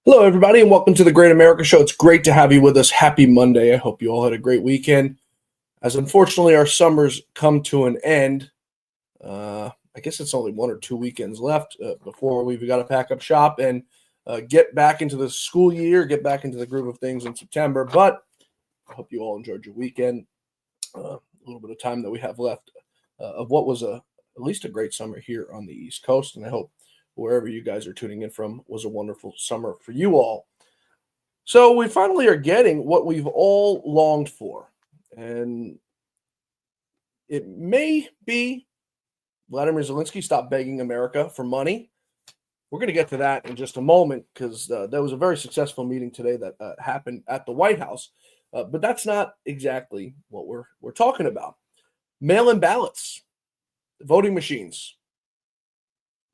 Hello, everybody, and welcome to the Great America Show. It's great to have you with us. Happy Monday. I hope you all had a great weekend. As unfortunately our summers come to an end, I guess it's only 1 or 2 weekends left before we've got to pack up shop and get back into the school year, get back into the groove of things in September. But I hope you all enjoyed your weekend. A little bit of time that we have left of what was at least a great summer here on the East Coast, and I hope wherever you guys are tuning in from was a wonderful summer for you all. So we finally are getting what we've all longed for, and it may be Vladimir Zelensky stop begging America for money. We're going to get to that in just a moment because there was a very successful meeting today that happened at the White House, but that's not exactly what we're talking about. Mail-in ballots, voting machines.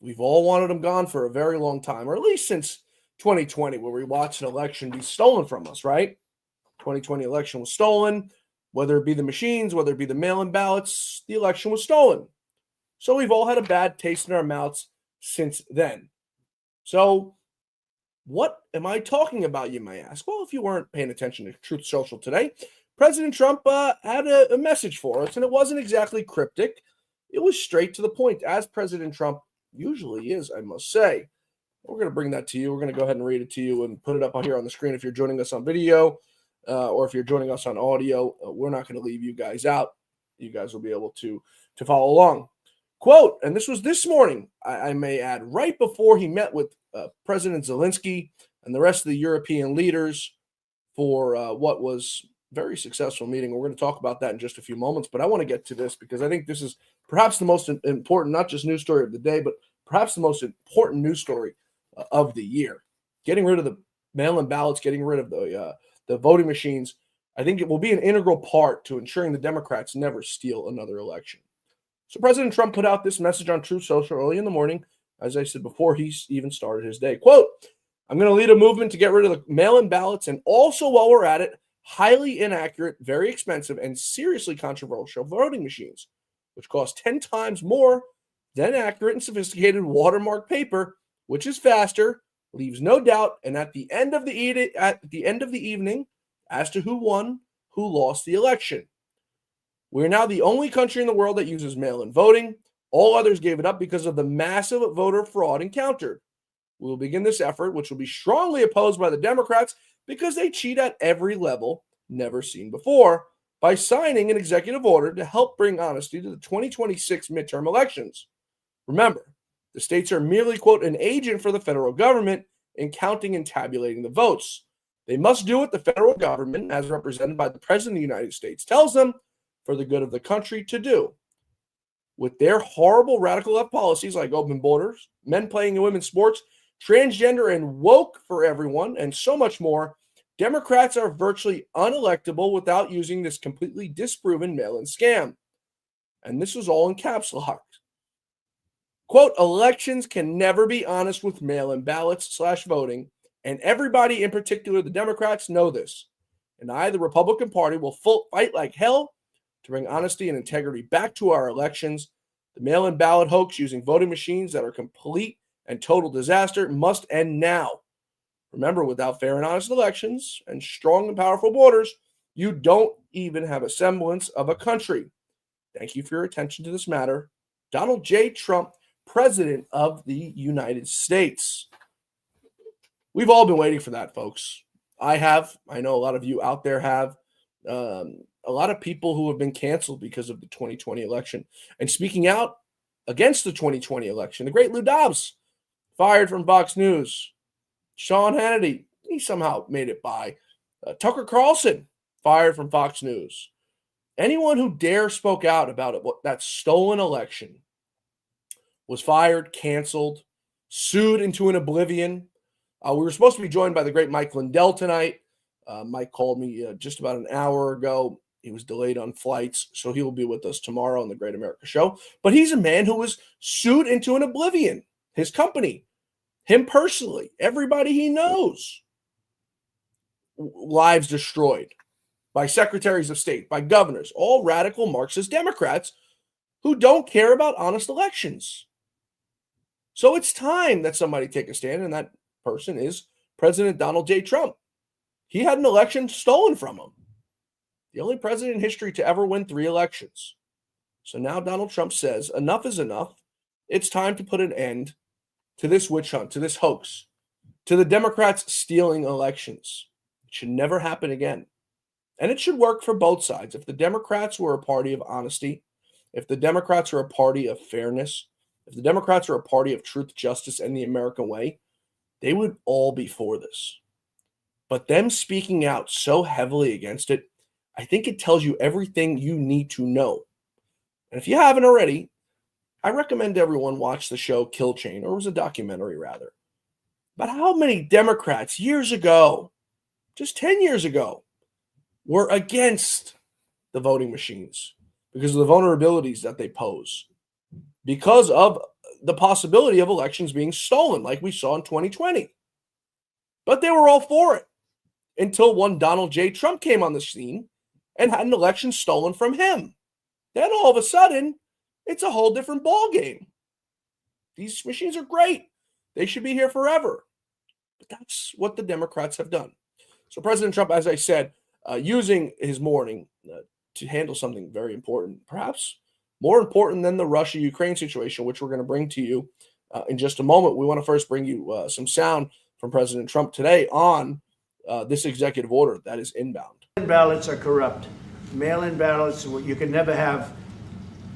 We've all wanted them gone for a very long time, or at least since 2020, where we watched an election be stolen from us, right? 2020 election was stolen, whether it be the machines, whether it be the mail-in ballots, the election was stolen. So we've all had a bad taste in our mouths since then. So what am I talking about, you may ask? Well, if you weren't paying attention to Truth Social today, President Trump had a message for us, and it wasn't exactly cryptic. It was straight to the point, as President Trump usually is, I must say. We're going to bring that to you. We're going to go ahead and read it to you and put it up here on the screen if you're joining us on video or if you're joining us on audio. We're not going to leave you guys out. You guys will be able to follow along. Quote, and this was this morning, I may add, right before he met with President Zelensky and the rest of the European leaders for what was a very successful meeting. We're going to talk about that in just a few moments, but I want to get to this because I think this is perhaps the most important, not just news story of the day, but perhaps the most important news story of the year. Getting rid of the mail-in ballots, getting rid of the voting machines, I think it will be an integral part to ensuring the Democrats never steal another election. So President Trump put out this message on Truth Social early in the morning, as I said before he even started his day. Quote, I'm going to lead a movement to get rid of the mail-in ballots and also, while we're at it, highly inaccurate, very expensive, and seriously controversial voting machines, which cost 10 times more than accurate and sophisticated watermark paper, which is faster, leaves no doubt, and at the end of the evening, as to who won, who lost the election. We're now the only country in the world that uses mail-in voting. All others gave it up because of the massive voter fraud encountered. We will begin this effort, which will be strongly opposed by the Democrats because they cheat at every level never seen before, by signing an executive order to help bring honesty to the 2026 midterm elections. Remember, the states are merely, quote, an agent for the federal government in counting and tabulating the votes. They must do what the federal government, as represented by the President of the United States, tells them for the good of the country to do. With their horrible radical left policies like open borders, men playing in women's sports, transgender and woke for everyone, and so much more, Democrats are virtually unelectable without using this completely disproven mail-in scam. And this was all in caps lock. Quote, elections can never be honest with mail-in ballots/voting, and everybody, in particular the Democrats, know this. And I, the Republican Party, will fight like hell to bring honesty and integrity back to our elections. The mail-in ballot hoax using voting machines that are complete and total disaster must end now. Remember, without fair and honest elections and strong and powerful borders, you don't even have a semblance of a country. Thank you for your attention to this matter. Donald J. Trump, President of the United States. We've all been waiting for that, folks. I have. I know a lot of you out there have. A lot of people who have been canceled because of the 2020 election. And speaking out against the 2020 election, the great Lou Dobbs, fired from Fox News. Sean Hannity, he somehow made it by. Tucker Carlson, fired from Fox News. Anyone who dare spoke out about it, that stolen election, was fired, canceled, sued into an oblivion. We were supposed to be joined by the great Mike Lindell tonight. Mike called me just about an hour ago. He was delayed on flights, so he will be with us tomorrow on the Great America Show. But he's a man who was sued into an oblivion. His company, him personally, everybody he knows. Lives destroyed by secretaries of state, by governors, all radical Marxist Democrats who don't care about honest elections. So it's time that somebody take a stand, and that person is President Donald J. Trump. He had an election stolen from him. The only president in history to ever win 3 elections. So now Donald Trump says, enough is enough. It's time to put an end to this witch hunt, to this hoax, to the Democrats stealing elections. It should never happen again. And it should work for both sides. If the Democrats were a party of honesty, if the Democrats are a party of fairness, if the Democrats are a party of truth, justice, and the American way, they would all be for this. But them speaking out so heavily against it, I think it tells you everything you need to know. And if you haven't already, I recommend everyone watch the show Kill Chain, or it was a documentary rather, about how many Democrats years ago, just 10 years ago, were against the voting machines because of the vulnerabilities that they pose, because of the possibility of elections being stolen like we saw in 2020. But they were all for it until one Donald J. Trump came on the scene and had an election stolen from him. Then all of a sudden, it's a whole different ballgame. These machines are great. They should be here forever. But that's what the Democrats have done. So President Trump, as I said, using his morning to handle something very important, perhaps more important than the Russia-Ukraine situation, which we're going to bring to you in just a moment. We want to first bring you some sound from President Trump today on this executive order that is inbound. Mail-in ballots are corrupt. Mail-in ballots, you can never have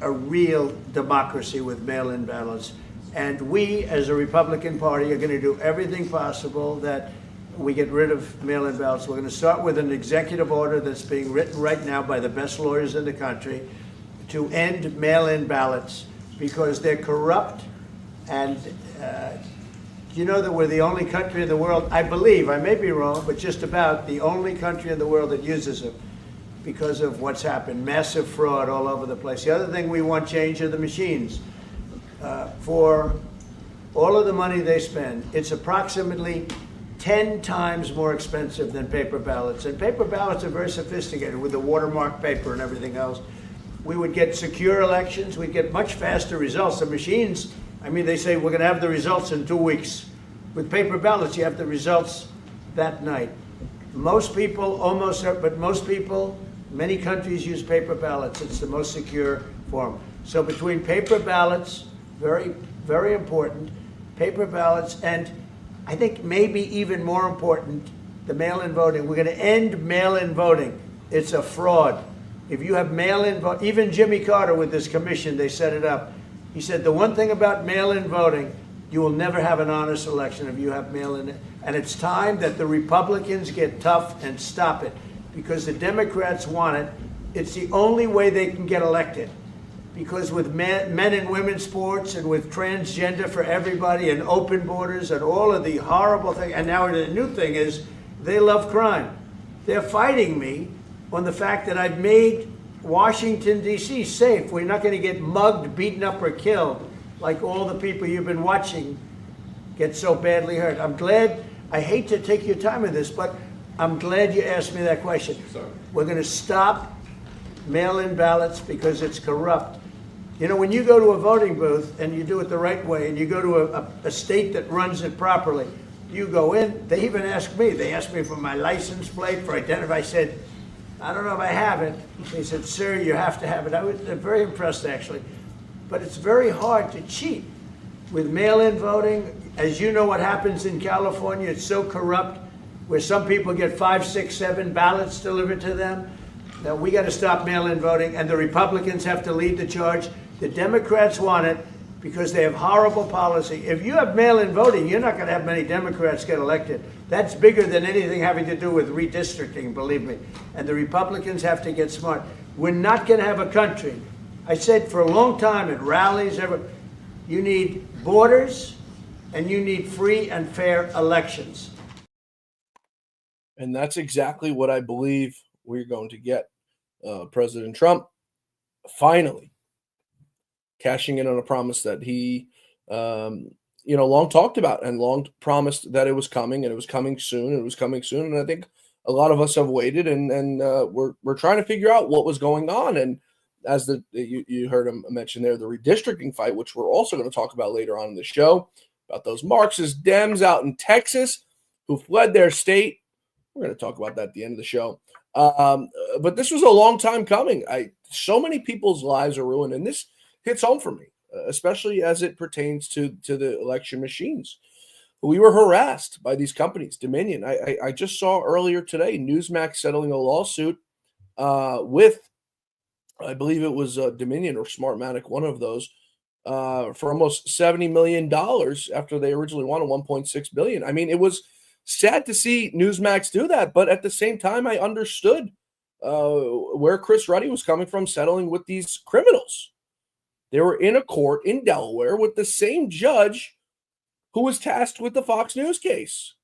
a real democracy with mail-in ballots. And we, as a Republican Party, are going to do everything possible that we get rid of mail-in ballots. We're going to start with an executive order that's being written right now by the best lawyers in the country to end mail-in ballots because they're corrupt. And you know that we're the only country in the world, I believe, I may be wrong, but just about the only country in the world that uses them because of what's happened. Massive fraud all over the place. The other thing we want changed are the machines. For all of the money they spend, it's approximately 10 times more expensive than paper ballots. And paper ballots are very sophisticated with the watermark paper and everything else. We would get secure elections. We'd get much faster results. The machines, I mean, they say we're going to have the results in 2 weeks. With paper ballots, you have the results that night. Most people, but most people, many countries use paper ballots. It's the most secure form. So between paper ballots, very, very important, paper ballots, and I think maybe even more important, the mail-in voting. We're going to end mail-in voting. It's a fraud. If you have mail-in vote, even Jimmy Carter with this commission, they set it up. He said the one thing about mail-in voting, you will never have an honest election if you have mail-in. And it's time that the Republicans get tough and stop it because the Democrats want it. It's the only way they can get elected. Because with men and women's sports and with transgender for everybody and open borders and all of the horrible things, and now the new thing is they love crime. They're fighting me on the fact that I've made Washington, D.C. safe. We're not going to get mugged, beaten up, or killed like all the people you've been watching get so badly hurt. I'm glad, I hate to take your time with this, but I'm glad you asked me that question. Sorry. We're going to stop mail-in ballots because it's corrupt. You know, when you go to a voting booth and you do it the right way and you go to a state that runs it properly, you go in, they even ask me, they asked me for my license plate, for identity. I said, I don't know if I have it. They said, sir, you have to have it. I was very impressed, actually. But it's very hard to cheat with mail-in voting. As you know what happens in California, it's so corrupt, where some people get 5, 6, 7 ballots delivered to them. Now, we got to stop mail-in voting, and the Republicans have to lead the charge. The Democrats want it because they have horrible policy. If you have mail-in voting, you're not going to have many Democrats get elected. That's bigger than anything having to do with redistricting, believe me. And the Republicans have to get smart. We're not going to have a country. I said for a long time at rallies, you need borders and you need free and fair elections. And that's exactly what I believe we're going to get. President Trump finally cashing in on a promise that he, long talked about and long promised that it was coming, and it was coming soon, and it was coming soon. And I think a lot of us have waited, and we're trying to figure out what was going on. And as you heard him mention there, the redistricting fight, which we're also going to talk about later on in the show, about those Marxist Dems out in Texas who fled their state. We're going to talk about that at the end of the show. But this was a long time coming. So many people's lives are ruined, and this hits home for me, especially as it pertains to the election machines. We were harassed by these companies. Dominion. I just saw earlier today Newsmax settling a lawsuit with, I believe it was Dominion or Smartmatic, one of those, for almost $70 million after they originally wanted $1.6 billion. I mean, it was sad to see Newsmax do that, but at the same time, I understood where Chris Ruddy was coming from settling with these criminals. They were in a court in Delaware with the same judge who was tasked with the Fox News case,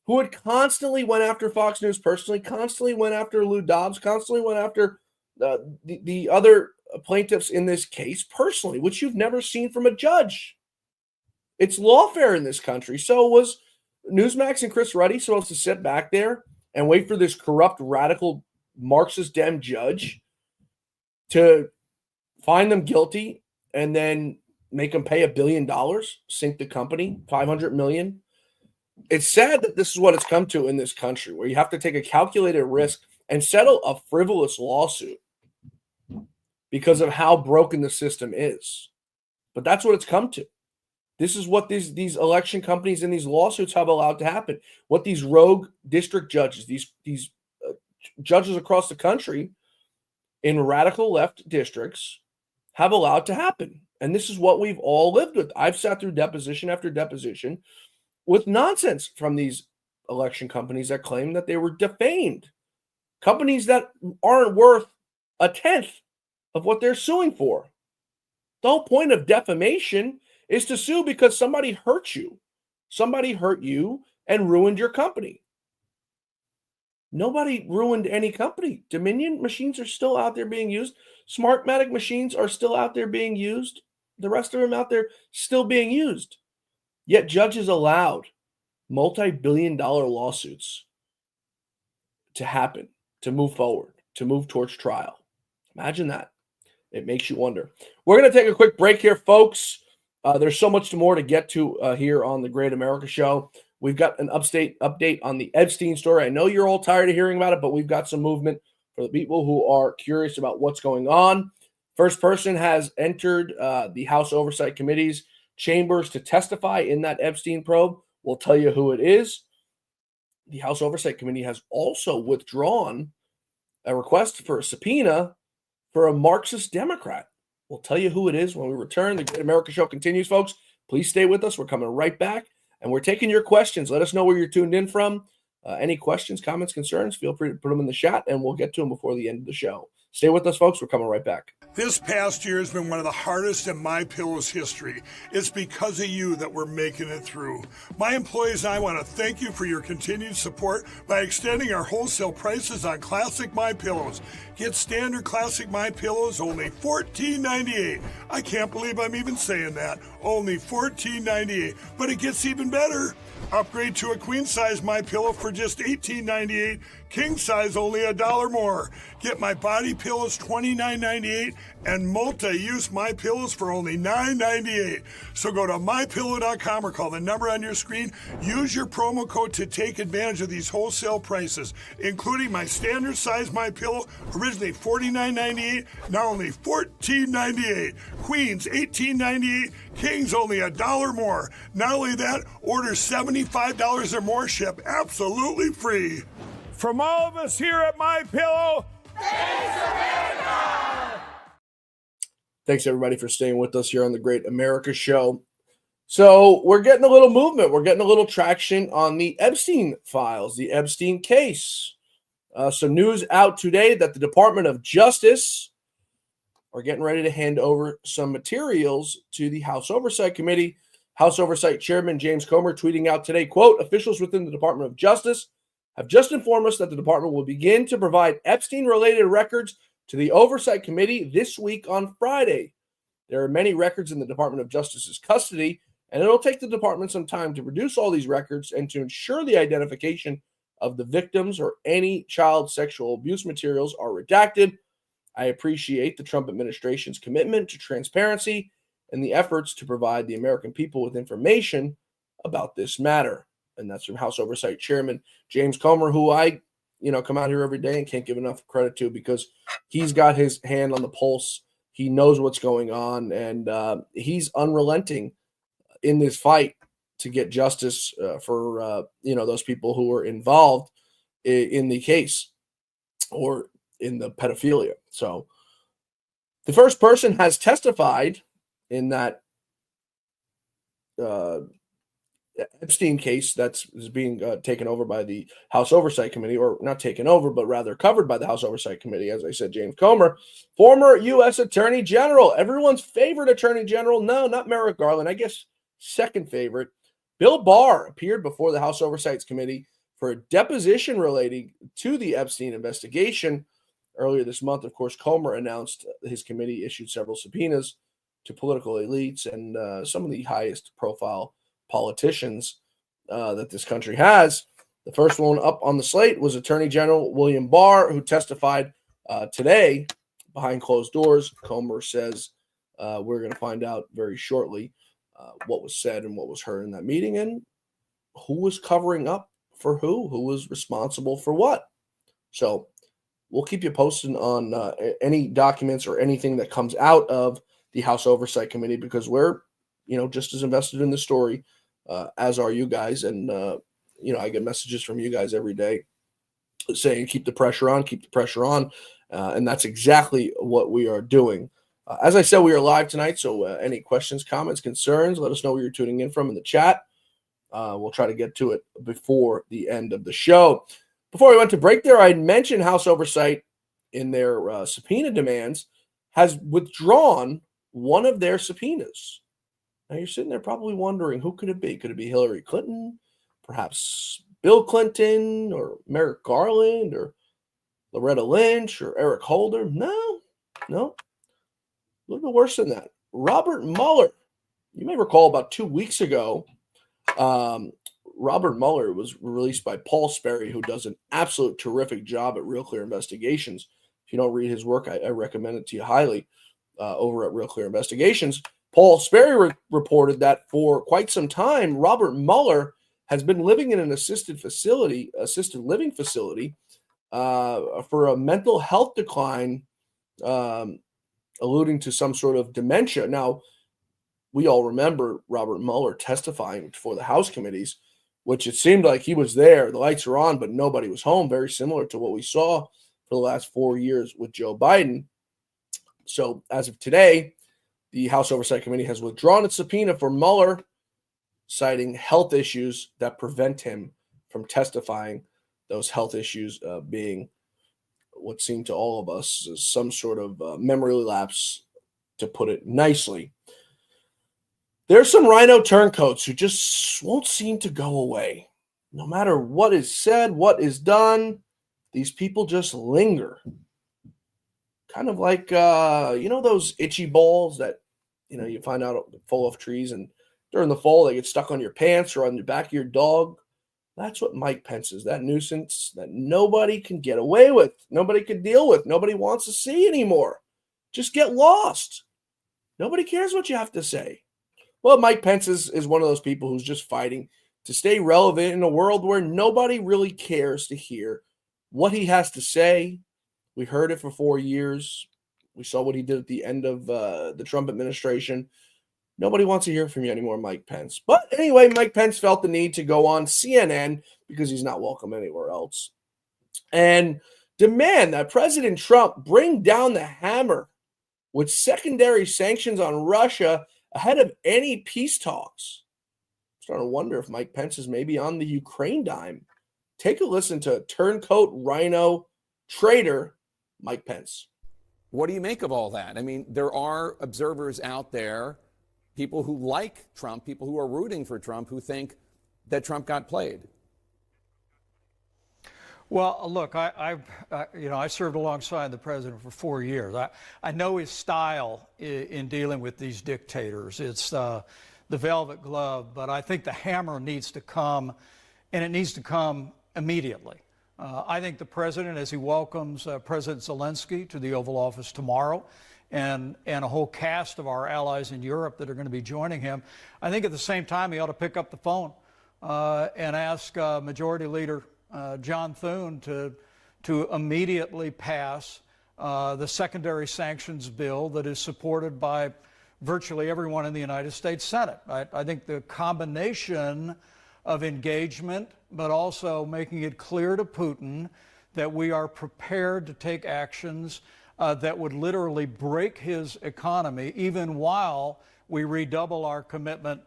who had constantly went after Fox News personally, constantly went after Lou Dobbs, constantly went after the other plaintiffs in this case personally, which you've never seen from a judge. It's lawfare in this country. So was Newsmax and Chris Ruddy supposed to sit back there and wait for this corrupt, radical Marxist Dem judge to find them guilty and then make them pay $1 billion, sink the company, $500 million? It's sad that this is what it's come to in this country, where you have to take a calculated risk and settle a frivolous lawsuit because of how broken the system is. But that's what it's come to. This is what these election companies and these lawsuits have allowed to happen. What these rogue district judges, these judges across the country in radical left districts have allowed to happen. And this is what we've all lived with. I've sat through deposition after deposition with nonsense from these election companies that claim that they were defamed. Companies that aren't worth a tenth of what they're suing for. The whole point of defamation is to sue because somebody hurt you. Somebody hurt you and ruined your company. Nobody ruined any company. Dominion machines are still out there being used. Smartmatic machines are still out there being used. The rest of them out there still being used. Yet judges allowed multi-billion-dollar lawsuits to happen, to move forward, to move towards trial. Imagine that. It makes you wonder. We're going to take a quick break here, folks. There's so much more to get to here on the Great America Show. We've got an update on the Epstein story. I know you're all tired of hearing about it, but we've got some movement for the people who are curious about what's going on. First person has entered the House Oversight Committee's chambers to testify in that Epstein probe. We'll tell you who it is. The House Oversight Committee has also withdrawn a request for a subpoena for a Marxist Democrat. We'll tell you who it is when we return. The Great America Show continues, folks. Please stay with us. We're coming right back, and we're taking your questions. Let us know where you're tuned in from. Any questions, comments, concerns, feel free to put them in the chat, and we'll get to them before the end of the show. Stay with us, folks. We're coming right back. This past year has been one of the hardest in MyPillow's history. It's because of you that we're making it through. My employees and I want to thank you for your continued support by extending our wholesale prices on classic MyPillows. Get standard classic MyPillows only $14.98. I can't believe I'm even saying that. Only $14.98. But it gets even better. Upgrade to a queen size MyPillow for just $18.98. King size only $1 more. Get my body pillows $29.98 and multi-use MyPillows for only $9.98. So go to mypillow.com or call the number on your screen. Use your promo code to take advantage of these wholesale prices, including my standard size MyPillow, originally $49.98, now only $14.98. Queens $18.98, Kings only $1 more. Not only that, order $75 or more, ship absolutely free. From all of us here at MyPillow, thanks America! Thanks everybody for staying with us here on the Great America Show. So we're getting a little movement. We're getting a little traction on the Epstein files, the Epstein case. Some news out today that the Department of Justice are getting ready to hand over some materials to the House Oversight Committee. House Oversight Chairman James Comer tweeting out today, quote, officials within the Department of Justice have just informed us that the department will begin to provide Epstein-related records to the Oversight Committee this week on Friday. There are many records in the Department of Justice's custody, and it'll take the department some time to produce all these records and to ensure the identification of the victims or any child sexual abuse materials are redacted. I appreciate the Trump administration's commitment to transparency and the efforts to provide the American people with information about this matter. and that's from House Oversight Chairman James Comer, who I, come out here every day and can't give enough credit to because he's got his hand on the pulse. He knows what's going on, and he's unrelenting in this fight to get justice for those people who were involved in the case or in the pedophilia. So the first person has testified in that Epstein case is being taken over by the House Oversight Committee, or not taken over, but rather covered by the House Oversight Committee. As I said, James Comer, former U.S. Attorney General, everyone's favorite Attorney General. No, not Merrick Garland. I guess second favorite. Bill Barr appeared before the House Oversight Committee for a deposition relating to the Epstein investigation. Earlier this month, of course, Comer announced his committee issued several subpoenas to political elites and some of the highest profile politicians that this country has. The first one up on the slate was Attorney General William Barr, who testified today behind closed doors. Comer says we're going to find out very shortly what was said and what was heard in that meeting and who was covering up for who was responsible for what. So we'll keep you posted on any documents or anything that comes out of the House Oversight Committee because we're, just as invested in the story as are you guys. And, I get messages from you guys every day saying, keep the pressure on. And that's exactly what we are doing. As I said, we are live tonight. So any questions, comments, concerns, let us know where you're tuning in from in the chat. We'll try to get to it before the end of the show. Before we went to break there, I mentioned House Oversight in their subpoena demands has withdrawn one of their subpoenas. Now you're sitting there probably wondering, who could it be? Could it be Hillary Clinton, perhaps Bill Clinton, or Merrick Garland, or Loretta Lynch, or Eric Holder? No. A little bit worse than that. Robert Mueller. You may recall about 2 weeks ago, Robert Mueller was released by Paul Sperry, who does an absolute terrific job at Real Clear Investigations. If you don't read his work, I recommend it to you highly over at Real Clear Investigations. Paul Sperry reported that for quite some time, Robert Mueller has been living in an assisted living facility for a mental health decline, alluding to some sort of dementia. Now, we all remember Robert Mueller testifying before the House committees, which it seemed like he was there. The lights were on, but nobody was home. Very similar to what we saw for the last 4 years with Joe Biden. So as of today, the House Oversight Committee has withdrawn its subpoena for Mueller, citing health issues that prevent him from testifying. Those health issues being what seemed to all of us as some sort of memory lapse, to put it nicely. There's some rhino turncoats who just won't seem to go away. No matter what is said, what is done, these people just linger. Kind of like, those itchy balls that, you find out fall off trees and during the fall they get stuck on your pants or on the back of your dog. That's what Mike Pence is, that nuisance that nobody can get away with, nobody can deal with, nobody wants to see anymore. Just get lost. Nobody cares what you have to say. Well, Mike Pence is one of those people who's just fighting to stay relevant in a world where nobody really cares to hear what he has to say. We heard it for 4 years. We saw what he did at the end of the Trump administration. Nobody wants to hear from you anymore, Mike Pence. But anyway, Mike Pence felt the need to go on CNN because he's not welcome anywhere else and demand that President Trump bring down the hammer with secondary sanctions on Russia ahead of any peace talks. I'm starting to wonder if Mike Pence is maybe on the Ukraine dime. Take a listen to turncoat rhino traitor Mike Pence. What do you make of all that? I mean, there are observers out there, people who like Trump, people who are rooting for Trump, who think that Trump got played. Well, look, I served alongside the president for 4 years. I know his style in dealing with these dictators. It's the velvet glove, but I think the hammer needs to come, and it needs to come immediately. I think the president, as he welcomes President Zelensky to the Oval Office tomorrow, and a whole cast of our allies in Europe that are going to be joining him, I think at the same time he ought to pick up the phone and ask Majority Leader John Thune to immediately pass the secondary sanctions bill that is supported by virtually everyone in the United States Senate. I think the combination of engagement, but also making it clear to Putin that we are prepared to take actions that would literally break his economy, even while we redouble our commitment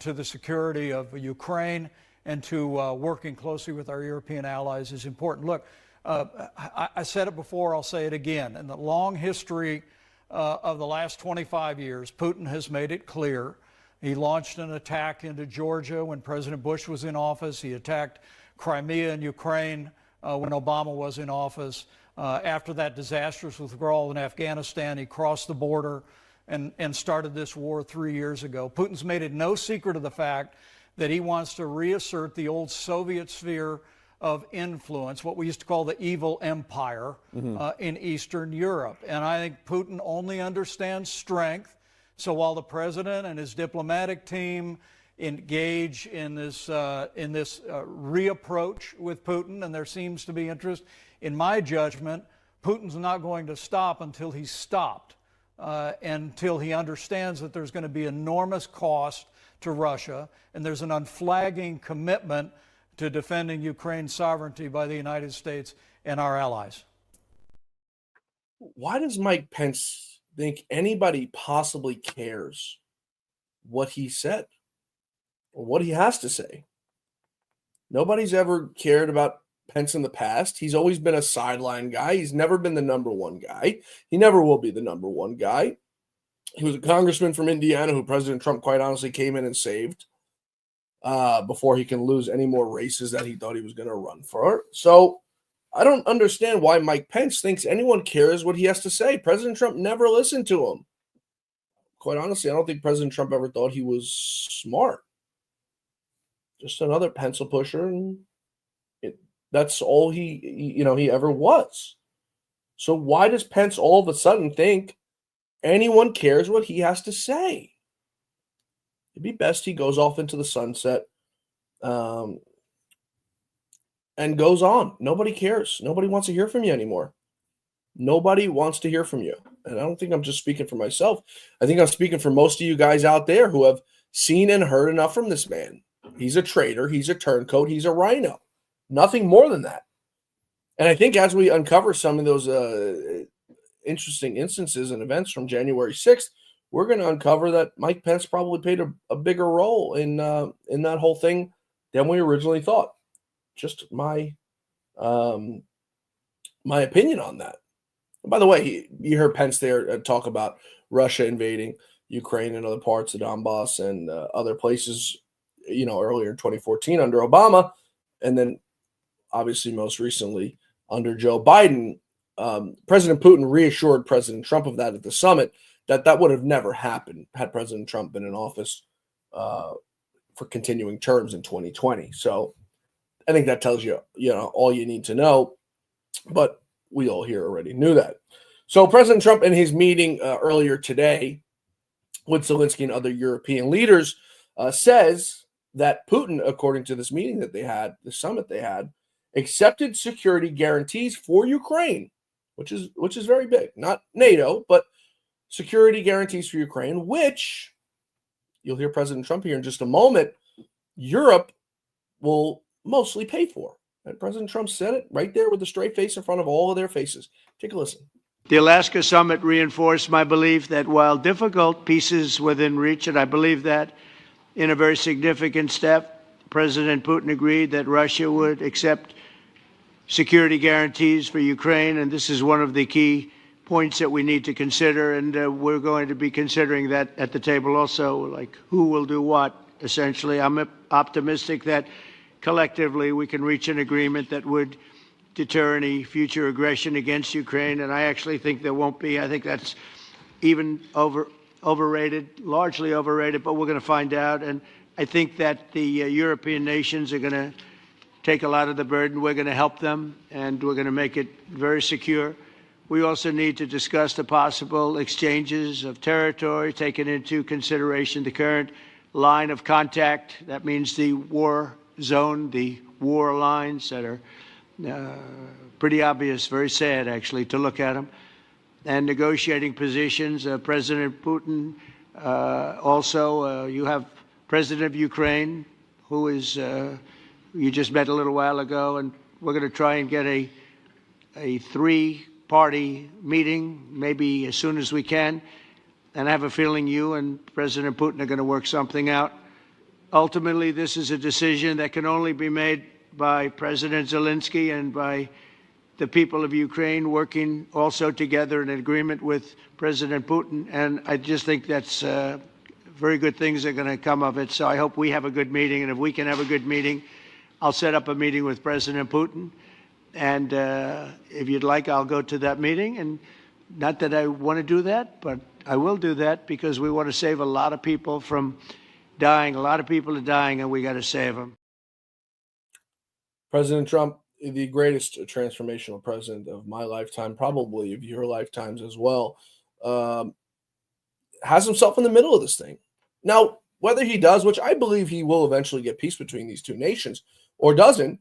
to the security of Ukraine and to working closely with our European allies is important. Look, I said it before, I'll say it again. In the long history of the last 25 years, Putin has made it clear. He launched an attack into Georgia when President Bush was in office. He attacked Crimea and Ukraine when Obama was in office. After that disastrous withdrawal in Afghanistan, he crossed the border and started this war 3 years ago. Putin's made it no secret of the fact that he wants to reassert the old Soviet sphere of influence, what we used to call the evil empire in Eastern Europe. And I think Putin only understands strength. So while the president and his diplomatic team engage in this reapproach with Putin, and there seems to be interest, in my judgment, Putin's not going to stop until he's stopped, until he understands that there's going to be enormous cost to Russia, and there's an unflagging commitment to defending Ukraine's sovereignty by the United States and our allies. Why does Mike Pence think anybody possibly cares what he said or what he has to say? Nobody's ever cared about Pence in the past. He's always been a sideline guy. He's never been the number one guy. He never will be the number one guy. He was a congressman from Indiana who President Trump quite honestly came in and saved before he can lose any more races that he thought he was going to run for. So I don't understand why Mike Pence thinks anyone cares what he has to say. President Trump never listened to him. Quite honestly, I don't think President Trump ever thought he was smart. Just another pencil pusher, and that's all he ever was. So why does Pence all of a sudden think anyone cares what he has to say? It'd be best he goes off into the sunset and goes on. Nobody cares. Nobody wants to hear from you anymore. Nobody wants to hear from you. And I don't think I'm just speaking for myself. I think I'm speaking for most of you guys out there who have seen and heard enough from this man. He's a traitor. He's a turncoat. He's a rhino. Nothing more than that. And I think as we uncover some of those interesting instances and events from January 6th, we're going to uncover that Mike Pence probably played a bigger role in that whole thing than we originally thought. Just my opinion on that. And by the way, you heard Pence there talk about Russia invading Ukraine and other parts of Donbass and other places, earlier in 2014 under Obama, and then obviously most recently under Joe Biden. President Putin reassured President Trump of that at the summit, that would have never happened had President Trump been in office for continuing terms in 2020. So I think that tells you, all you need to know. But we all here already knew that. So President Trump in his meeting earlier today with Zelensky and other European leaders says that Putin, according to this meeting that they had, the summit they had, accepted security guarantees for Ukraine, which is very big. Not NATO, but security guarantees for Ukraine, which you'll hear President Trump here in just a moment, Europe will mostly pay for. And President Trump said it right there with a straight face in front of all of their faces. Take a listen. The Alaska summit reinforced my belief that while difficult, peace is within reach, and I believe that in a very significant step, President Putin agreed that Russia would accept security guarantees for Ukraine, and this is one of the key points that we need to consider, and we're going to be considering that at the table also, like who will do what, essentially. I'm optimistic that collectively we can reach an agreement that would deter any future aggression against Ukraine, and I actually think there won't be. I think that's even overrated, largely overrated, but we're going to find out, and I think that the European nations are going to take a lot of the burden. We're going to help them, and we're going to make it very secure. We also need to discuss the possible exchanges of territory, taking into consideration the current line of contact. That means the war zone, the war lines that are pretty obvious, very sad actually to look at them, and negotiating positions. President Putin, also you have President of Ukraine, who is you just met a little while ago, and we're going to try and get a three-party meeting, maybe as soon as we can. And I have a feeling you and President Putin are going to work something out. Ultimately, this is a decision that can only be made by President Zelensky and by the people of Ukraine working also together in agreement with President Putin. And I just think that's very good things are going to come of it. So I hope we have a good meeting. And if we can have a good meeting, I'll set up a meeting with President Putin. And if you'd like, I'll go to that meeting. And not that I want to do that, but I will do that because we want to save a lot of people from dying. A lot of people are dying, and we got to save them. President Trump, the greatest transformational president of my lifetime, probably of your lifetimes as well, has himself in the middle of this thing. Now, whether he does, which I believe he will eventually get peace between these two nations, or doesn't,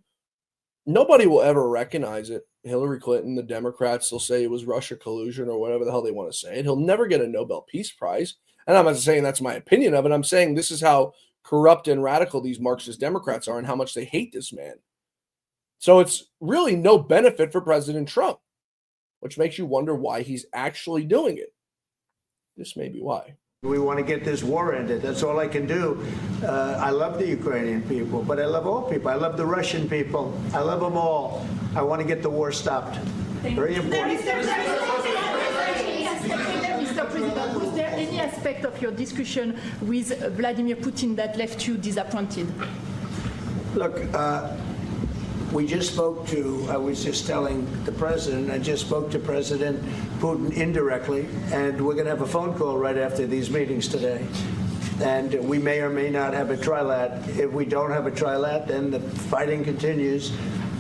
nobody will ever recognize it. Hillary Clinton, the Democrats, will say it was Russia collusion or whatever the hell they want to say. He'll never get a Nobel Peace Prize. And I'm not saying that's my opinion of it. I'm saying this is how corrupt and radical these Marxist Democrats are and how much they hate this man. So it's really no benefit for President Trump, which makes you wonder why he's actually doing it. This may be why. We want to get this war ended. That's all I can do. I love the Ukrainian people, but I love all people. I love the Russian people. I love them all. I want to get the war stopped. Very important. Mr. President, was there any aspect of your discussion with Vladimir Putin that left you disappointed? Look, we just spoke to, I was just telling the president, I just spoke to President Putin indirectly, and we're going to have a phone call right after these meetings today. And we may or may not have a trilat. If we don't have a trilat, then the fighting continues.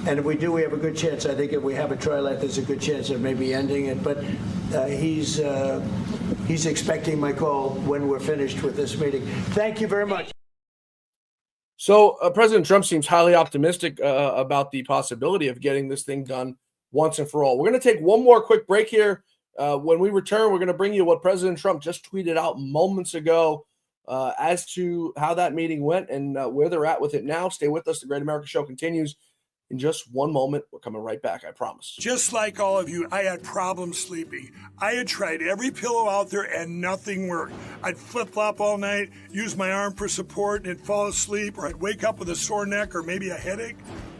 And if we do, we have a good chance. I think if we have a trilat, there's a good chance of maybe ending it. But he's expecting my call when we're finished with this meeting. Thank you very much. So President Trump seems highly optimistic about the possibility of getting this thing done once and for all. We're going to take one more quick break here. When we return, we're going to bring you what President Trump just tweeted out moments ago as to how that meeting went and where they're at with it now. Stay with us. The Great America Show continues in just one moment. We're coming right back, I promise. Just like all of you, I had problems sleeping. I had tried every pillow out there and nothing worked. I'd flip-flop all night, use my arm for support, and fall asleep, or I'd wake up with a sore neck or maybe a headache.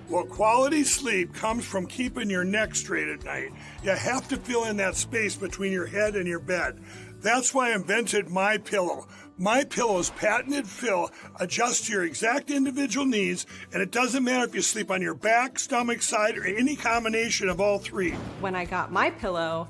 Well, quality sleep comes from keeping your neck straight at night. You have to fill in that space between your head and your bed. That's why I invented My Pillow. My Pillow's patented fill adjusts to your exact individual needs, and it doesn't matter if you sleep on your back, stomach, side, or any combination of all three. When I got My Pillow,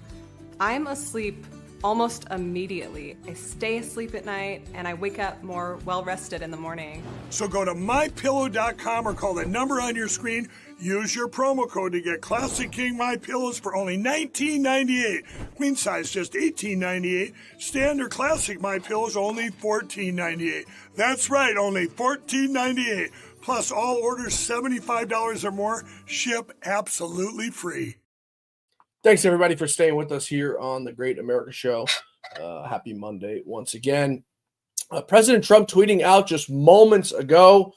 I'm asleep almost immediately. I stay asleep at night, and I wake up more well-rested in the morning. So go to MyPillow.com or call the number on your screen. Use your promo code to get Classic King My Pillows for only $19.98. Queen size just $18.98. Standard Classic My Pillows only $14.98. That's right, only $14.98. Plus all orders $75 or more ship absolutely free. Thanks, everybody, for staying with us here on the Great America Show. Happy Monday once again. President Trump tweeting out just moments ago,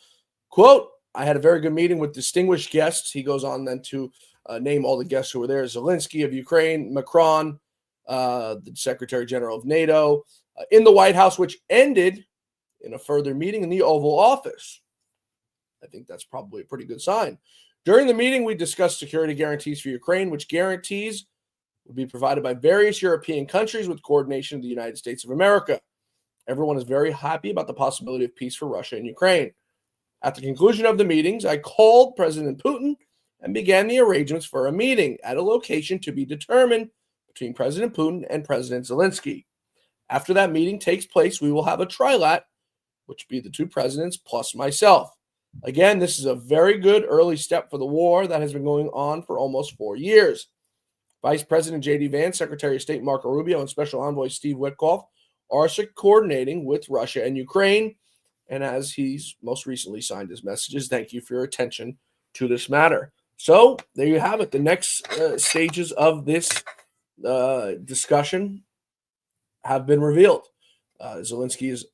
quote, I had a very good meeting with distinguished guests. He goes on then to name all the guests who were there. Zelensky of Ukraine, Macron, the Secretary General of NATO, in the White House, which ended in a further meeting in the Oval Office. I think that's probably a pretty good sign. During the meeting, we discussed security guarantees for Ukraine, which guarantees will be provided by various European countries with coordination of the United States of America. Everyone is very happy about the possibility of peace for Russia and Ukraine. At the conclusion of the meetings, I called President Putin and began the arrangements for a meeting at a location to be determined between President Putin and President Zelensky. After that meeting takes place, we will have a trilat, which will be the two presidents plus myself. Again, this is a very good early step for the war that has been going on for almost 4 years. Vice President J.D. Vance, Secretary of State Marco Rubio, and Special Envoy Steve Witkoff are coordinating with Russia and Ukraine. And as he's most recently signed his messages, thank you for your attention to this matter. So there you have it. The next stages of this discussion have been revealed. Zelensky is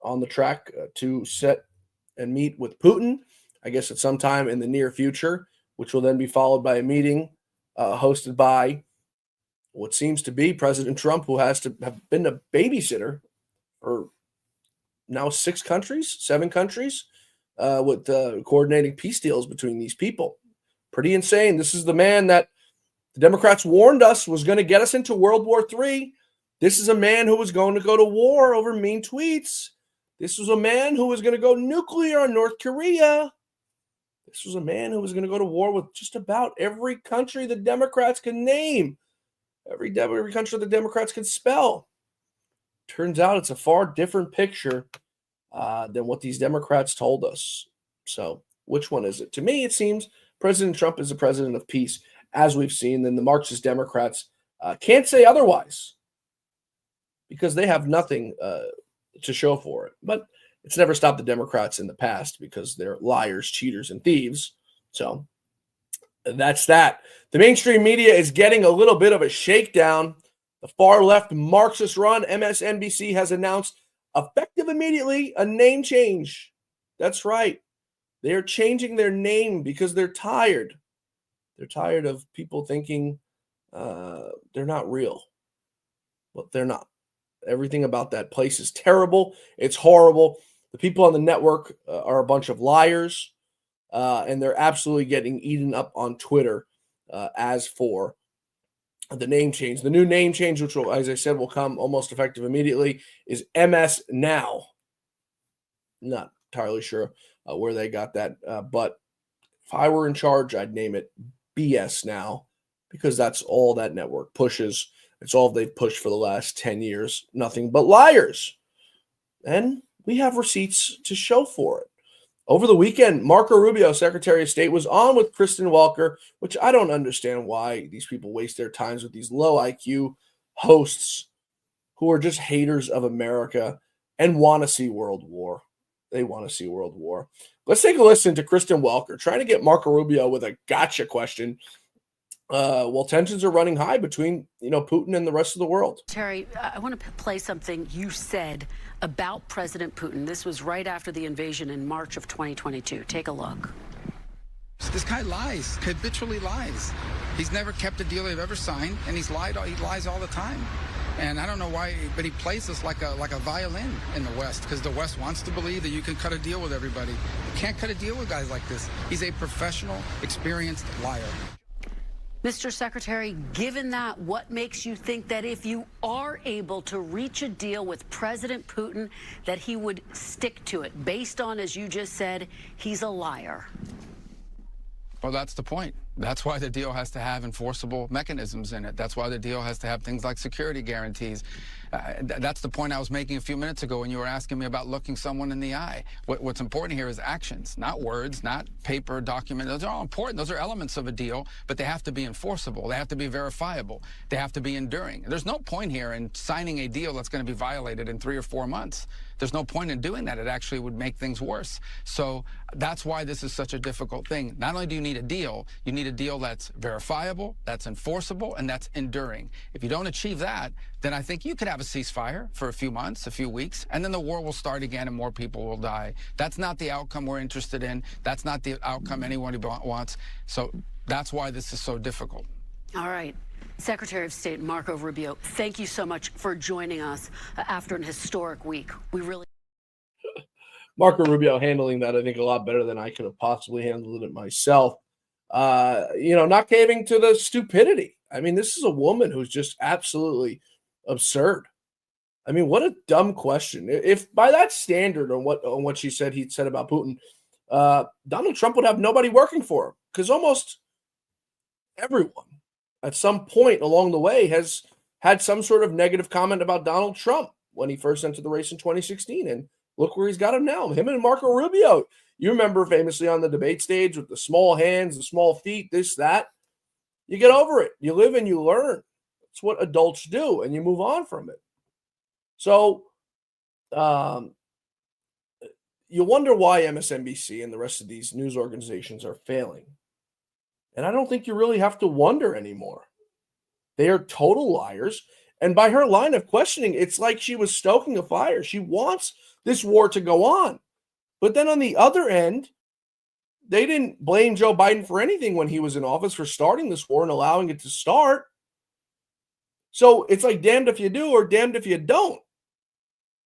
on the track to set and meet with Putin, I guess at some time in the near future, which will then be followed by a meeting hosted by what seems to be President Trump, who has to have been a babysitter for now 7 countries, with coordinating peace deals between these people. Pretty insane. This is the man that the Democrats warned us was going to get us into World War III. This is a man who was going to go to war over mean tweets. This was a man who was going to go nuclear on North Korea. This was a man who was going to go to war with just about every country the Democrats can name, every country the Democrats can spell. Turns out it's a far different picture than what these Democrats told us. So which one is it? To me, it seems President Trump is a president of peace, as we've seen. Then the Marxist Democrats can't say otherwise because they have nothing to show for it. But it's never stopped the Democrats in the past because they're liars, cheaters, and thieves. So that's that. The mainstream media is getting a little bit of a shakedown. The far-left Marxist run MSNBC has announced, effective immediately, a name change. That's right. They are changing their name because they're tired. They're tired of people thinking they're not real. But they're not. Everything about that place is terrible. It's horrible. The people on the network are a bunch of liars, and they're absolutely getting eaten up on Twitter as for the name change. The new name change, which will, as I said, will come almost effective immediately, is MS Now. Not entirely sure where they got that, but if I were in charge, I'd name it BS Now because that's all that network pushes. It's all they've pushed for the last 10 years. Nothing but liars. And we have receipts to show for it. Over the weekend, Marco Rubio, Secretary of State, was on with Kristen Welker, which I don't understand why these people waste their times with these low IQ hosts who are just haters of America and want to see world war. They want to see world war. Let's take a listen to Kristen Welker trying to get Marco Rubio with a gotcha question. While tensions are running high between, Putin and the rest of the world. Terry, I want to play something you said about President Putin. This was right after the invasion in March of 2022. Take a look. This guy lies, habitually lies. He's never kept a deal they've ever signed, and he lies all the time. And I don't know why, but he plays this like a violin in the West, because the West wants to believe that you can cut a deal with everybody. You can't cut a deal with guys like this. He's a professional, experienced liar. Mr. Secretary, given that, what makes you think that if you are able to reach a deal with President Putin, that he would stick to it, based on, as you just said, he's a liar? Well, that's the point. That's why the deal has to have enforceable mechanisms in it. That's why the deal has to have things like security guarantees. That's the point I was making a few minutes ago when you were asking me about looking someone in the eye. What's important here is actions, not words, not paper, document. Those are all important. Those are elements of a deal, but they have to be enforceable. They have to be verifiable. They have to be enduring. There's no point here in signing a deal that's going to be violated in 3 or 4 months. There's no point in doing that. It actually would make things worse. So that's why this is such a difficult thing. Not only do you need a deal, you need a deal that's verifiable, that's enforceable, and that's enduring. If you don't achieve that, then I think you could have a ceasefire for a few months, a few weeks, and then the war will start again and more people will die. That's not the outcome we're interested in. That's not the outcome anyone wants. So that's why this is so difficult. All right. Secretary of State Marco Rubio, thank you so much for joining us after an historic week. We really... Marco Rubio handling that, I think, a lot better than I could have possibly handled it myself. Not caving to the stupidity. I mean, this is a woman who's just absolutely absurd. I mean, what a dumb question. If by that standard on what she said he'd said about Putin, Donald Trump would have nobody working for him, because almost everyone at some point along the way has had some sort of negative comment about Donald Trump when he first entered the race in 2016. And look where he's got him now. Him and Marco Rubio. You remember famously on the debate stage with the small hands, the small feet, this, that. You get over it. You live and you learn. It's what adults do, and you move on from it. So you wonder why MSNBC and the rest of these news organizations are failing. And I don't think you really have to wonder anymore. They are total liars. And by her line of questioning, it's like she was stoking a fire. She wants this war to go on. But then on the other end, they didn't blame Joe Biden for anything when he was in office for starting this war and allowing it to start. So it's like damned if you do or damned if you don't.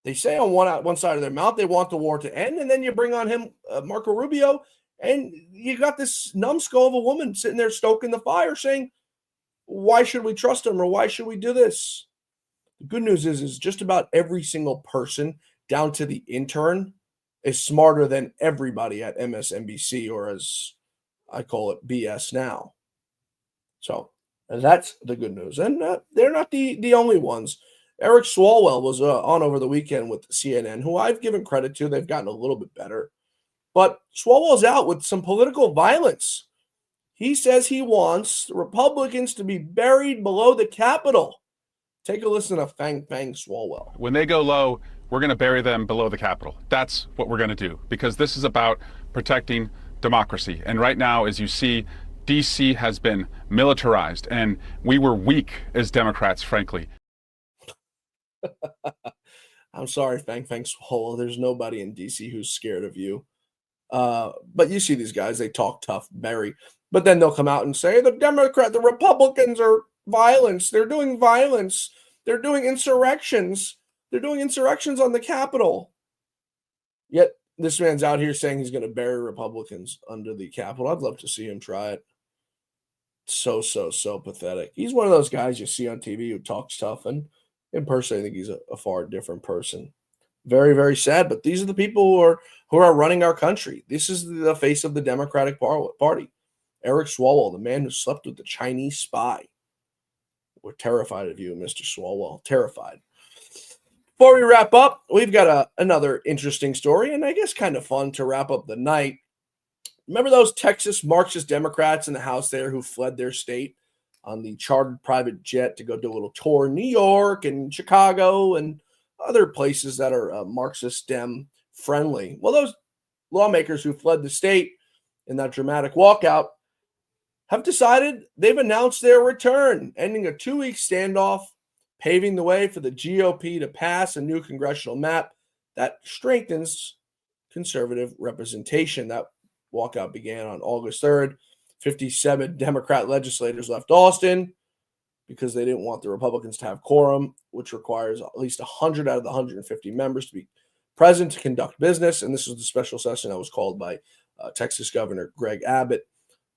They say on one side of their mouth they want the war to end, and then you bring on him, Marco Rubio, and you got this numbskull of a woman sitting there stoking the fire saying, why should we trust him or why should we do this? The good news is just about every single person down to the intern is smarter than everybody at MSNBC, or as I call it, BS now. So that's the good news. And they're not the only ones. Eric Swalwell was on over the weekend with CNN, who I've given credit to. They've gotten a little bit better. But Swalwell's out with some political violence. He says he wants the Republicans to be buried below the Capitol. Take a listen to Fang Swalwell. When they go low, we're going to bury them below the Capitol. That's what we're going to do, because this is about protecting democracy. And right now, as you see, D.C. has been militarized, and we were weak as Democrats, frankly. I'm sorry, Fang Swalwell. There's nobody in D.C. who's scared of you. But you see these guys, they talk tough, Barry. But then they'll come out and say, the Republicans are violence. They're doing violence. They're doing insurrections. They're doing insurrections on the Capitol. Yet this man's out here saying he's going to bury Republicans under the Capitol. I'd love to see him try it. So pathetic. He's one of those guys you see on TV who talks tough, and in person, I think he's a far different person. Very, very sad, but these are the people who are running our country. This is the face of the Democratic Party. Eric Swalwell, the man who slept with the Chinese spy. We're terrified of you, Mr. Swalwell. Terrified. Before we wrap up, we've got another interesting story, and I guess kind of fun to wrap up the night. Remember those Texas Marxist Democrats in the House there who fled their state on the chartered private jet to go do a little tour in New York and Chicago and other places that are Marxist Dem friendly? Well, those lawmakers who fled the state in that dramatic walkout have decided they've announced their return, ending a 2-week standoff, paving the way for the GOP to pass a new congressional map that strengthens conservative representation. That walkout began on August 3rd. 57 Democrat legislators left Austin because they didn't want the Republicans to have quorum, which requires at least 100 out of the 150 members to be present to conduct business. And this was the special session that was called by Texas Governor Greg Abbott.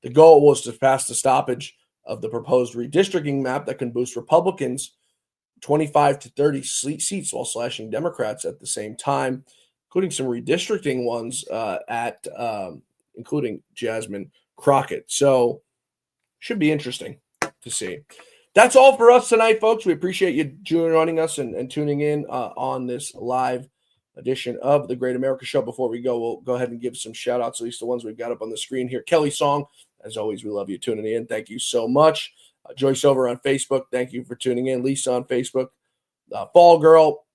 The goal was to pass the stoppage of the proposed redistricting map that can boost Republicans 25 to 30 seats while slashing Democrats at the same time, including some redistricting ones including Jasmine Crockett. So should be interesting to see. That's all for us tonight, folks. We appreciate you joining us and tuning in on this live edition of the Great America Show. Before we go, we'll go ahead and give some shout outs, at least the ones we've got up on the screen here. Kelly Song, as always, we love you tuning in. Thank you so much. Joyce over on Facebook, thank you for tuning in. Lisa on Facebook. Fall Girl,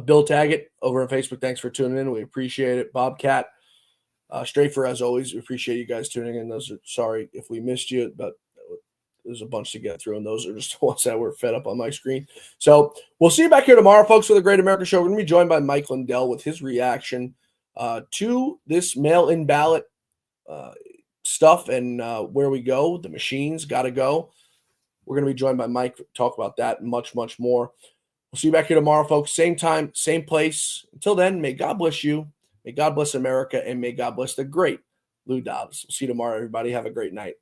Bill Taggett over on Facebook, thanks for tuning in. We appreciate it. Bobcat, Strafer, as always, we appreciate you guys tuning in. Those are, sorry if we missed you, but there's a bunch to get through, and those are just the ones that were fed up on my screen. So we'll see you back here tomorrow, folks, for the Great America Show. We're going to be joined by Mike Lindell with his reaction to this mail-in ballot stuff and where we go. The machines got to go. We're going to be joined by Mike to talk about that and much, much more. We'll see you back here tomorrow, folks. Same time, same place. Until then, may God bless you. May God bless America, and may God bless the great Lou Dobbs. We'll see you tomorrow, everybody. Have a great night.